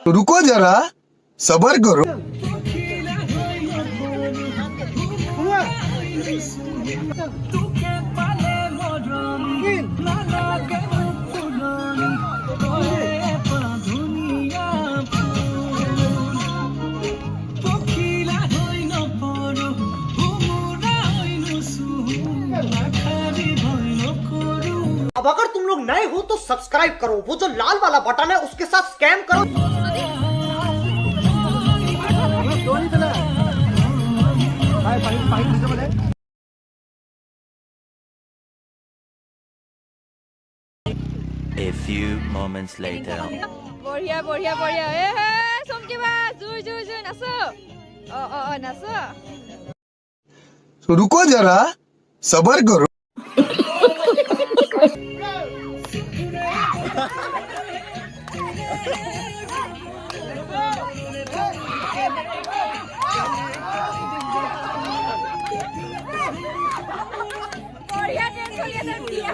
तो रुको जरा सबर करो। अब अगर तुम लोग नए हो तो सब्सक्राइब करो, वो जो लाल वाला बटन है उसके साथ स्कैम करो। A few moments later. বঢ়িয়া বঢ়িয়া বঢ়িয়া এ হে চমকিবা জুই জুই জুই নাচো নাচো तो रुको जरा सबर करो। বঢ়িয়া ট্রেন চলি আছে বিয়া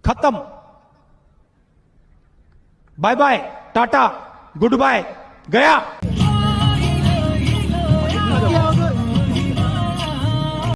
खत्म। Bye bye tata goodbye गया।